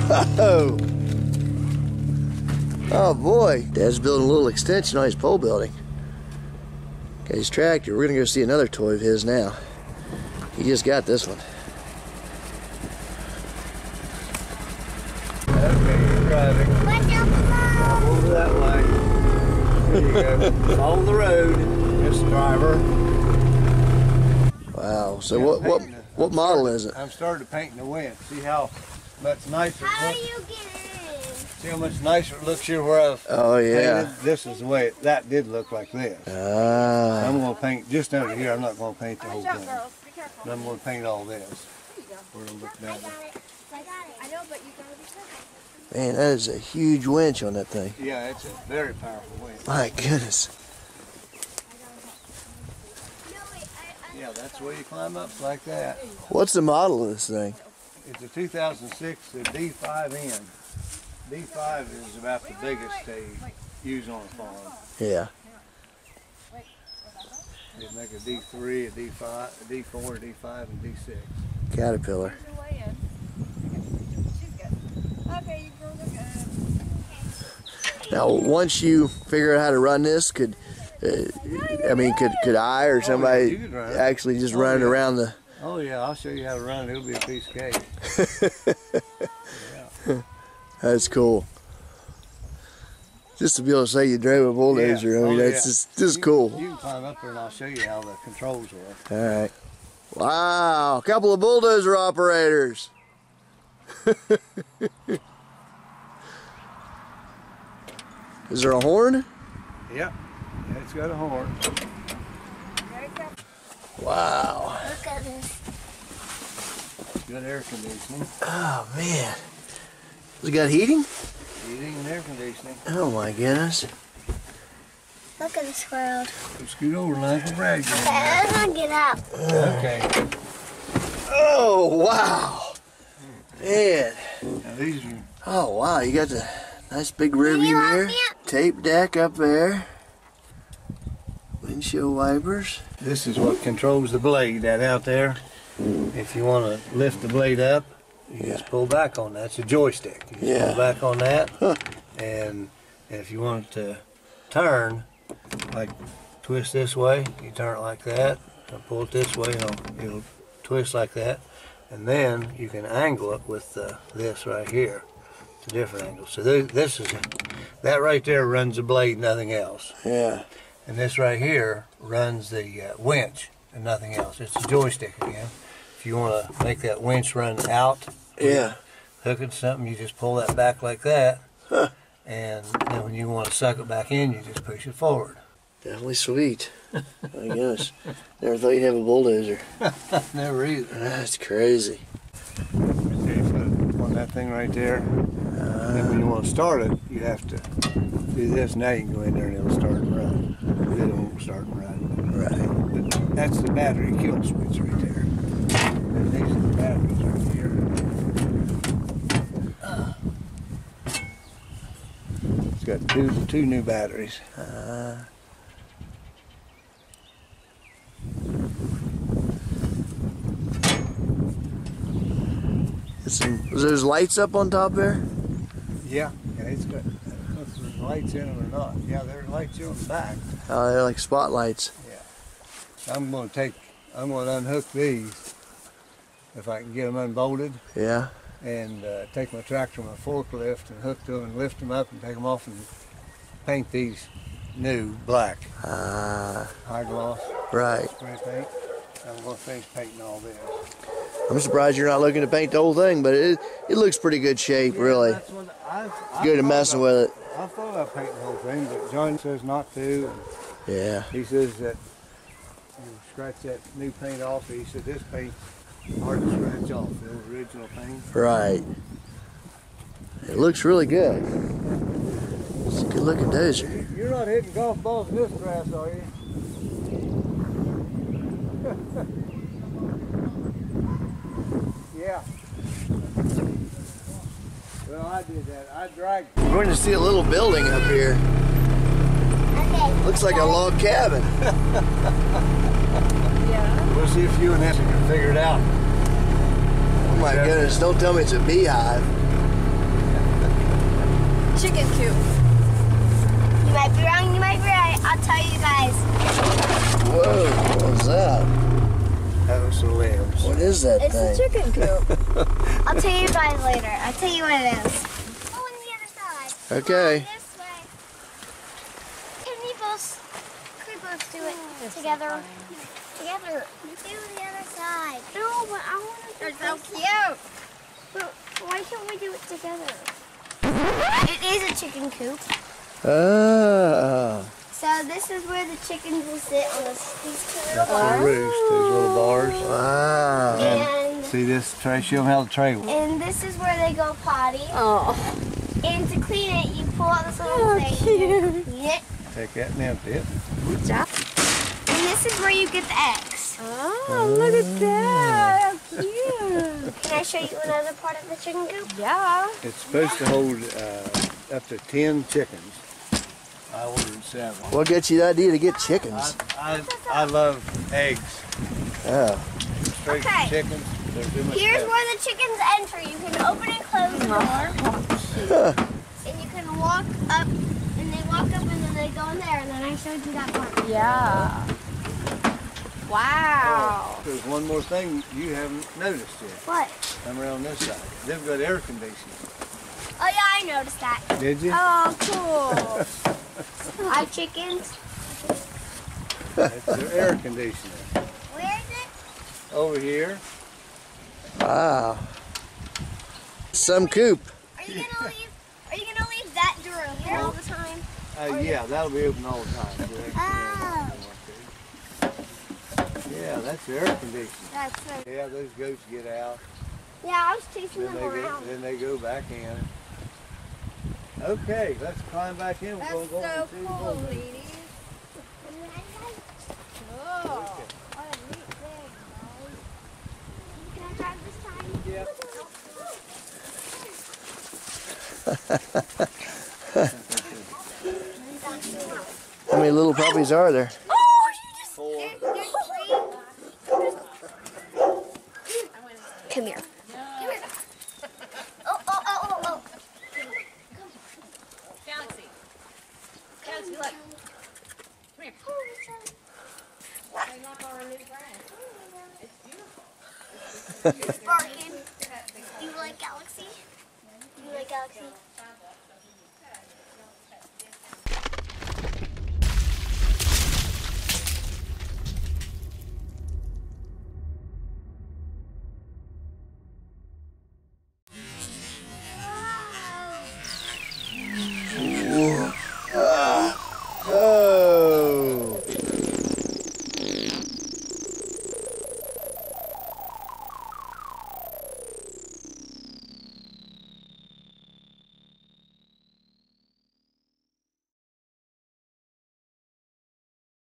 Whoa! Oh boy, Dad's building a little extension on his pole building. Got his tractor. We're gonna go see another toy of his now. He just got this one. Okay, you're driving. Over that way. There you go. Follow the road, Mr. Driver. Wow. So what model is it? I'm starting to paint in the wind. See how much nicer it looks? How do you get in? See how much nicer it looks here where I've painted? This is the way that did look like this. Ah. I'm going to paint just under here. I'm not going to paint the whole thing. I'm going to paint all this. Where it'll look better. I know, but you gotta be careful. Man, that is a huge winch on that thing. Yeah, it's a very powerful winch. My goodness. Yeah, that's where you climb up like that. What's the model of this thing? It's a 2006 D5N. D5 is about the biggest they use on a farm. Yeah. They make a D3, a D5, a D4, a D5, and D6. Caterpillar. Now, once you figure out how to run this, could I or somebody actually just run it around the? Oh yeah, I'll show you how to run it. It'll be a piece of cake. Yeah. That's cool. Just to be able to say you drove a bulldozer, Yeah. I mean, that's just cool. You can climb up there and I'll show you how the controls work. All right. Wow, a couple of bulldozer operators. Is there a horn? Yep. Yeah, it's got a horn. Wow. Look at this. Good air conditioning. Oh man. Has it got heating? Heating and air conditioning. Oh my goodness. Look at this world. So scoot over and Uncle Brad. Okay, let's not get up. Okay. Oh wow. Man. Now these are. Oh wow, you got the nice big rear view mirror. Tape deck up there. Windshield wipers. This is what controls the blade. That out there. If you want to lift the blade up, you just pull back on that. It's a joystick. You just pull back on that, and if you want it to turn, like twist this way, you turn it like that, and pull it this way, it'll twist like that, and then you can angle it with this right here. It's a different angle. So this is that right there runs the blade, nothing else. Yeah. And this right here runs the winch and nothing else. It's a joystick again. If you want to make that winch run out, hook it to something, you just pull that back like that, and then when you want to suck it back in, you just push it forward. Definitely sweet. My goodness. Never thought you'd have a bulldozer. Never either. That's crazy. Okay, put on that thing right there. And when you want to start it, you have to do this. Now you can go in there and it'll start and run. Then it won't start and run. Right. But that's the battery kill switch right there. And these are the batteries right here. It's got two new batteries. Was those lights up on top there? Yeah, it's got lights in them or not. Yeah, there's lights here on the back. Oh, they're like spotlights. Yeah. I'm going to unhook these if I can get them unbolted. Yeah. And take my tractor on my forklift and hook them and lift them up and take them off and paint these new black. High gloss. Right. Spray paint. I'm going to finish painting all this. I'm surprised you're not looking to paint the whole thing, but it looks pretty good shape, really. That's what Good at messing with it. I thought about painting the whole thing, but John says not to. Yeah. He says that you scratch that new paint off. He said this paint's hard to scratch off, the original paint. Right. It looks really good. It's a good looking dozer. You're not hitting golf balls in this grass, are you? Yeah. Well, I did that. I dragged. We're going to see a little building up here. Okay. Looks like a log cabin. Yeah. We'll see if you and Nancy can figure it out. Oh my goodness, don't tell me it's a beehive. chicken coop. You might be wrong, you might be right. I'll tell you guys. Whoa, what was that? That was some limbs. What is that It's thing? a chicken coop. I'll tell you guys later. I'll tell you what it is. Oh, on the other side. Okay. This way. Can we both do it together? Together. Do the other side. No, but I want to do They're so cute. But why can't we do it together? It is a chicken coop. Oh. So this is where the chickens will sit on these two little That's bars. a roost, those little bars. Wow. And, See this tray? Show them how the tray works. and this is where they go potty. Oh. And to clean it, you pull out this little thing. Cute. Clean it. Take that and empty it. Good job. And this is where you get the eggs. Oh, look at that. How cute. Can I show you another part of the chicken coop? Yeah. It's supposed to hold up to 10 chickens. I ordered 7. What gets you the idea to get chickens? I love eggs. Oh. Straight Okay. from chickens. They're too much Here's better. where the chickens enter. You can open and close the door. And you can walk up, and they walk up, and then they go in there. And then I showed you that part. Yeah. Wow. There's one more thing you haven't noticed yet. What? Come around this side. They've got air conditioning. Oh yeah, I noticed that. Did you? Oh, cool. I have chickens. That's their air conditioner. Where is it? Over here. Wow. Some coop. Are you gonna leave? Are you gonna leave that door open all the time? Yeah, that'll be open all the time. Oh. Yeah, that's the air conditioner. That's so. Yeah, those goats get out. Yeah, I was chasing Then them around. they go back in. Okay, let's climb back in. We're That's gonna go so and see the cool, bulldozer. ladies. Oh. What a neat thing, guys. Can I drive this time? Yeah. How many little puppies are there? Oh, you just. 4. There's 3. Come here. Come here. Oh. Galaxy. Galaxy, look. Come here. Hang up our new friend. It's beautiful. It's barking. Do you like Galaxy? Do you like Galaxy?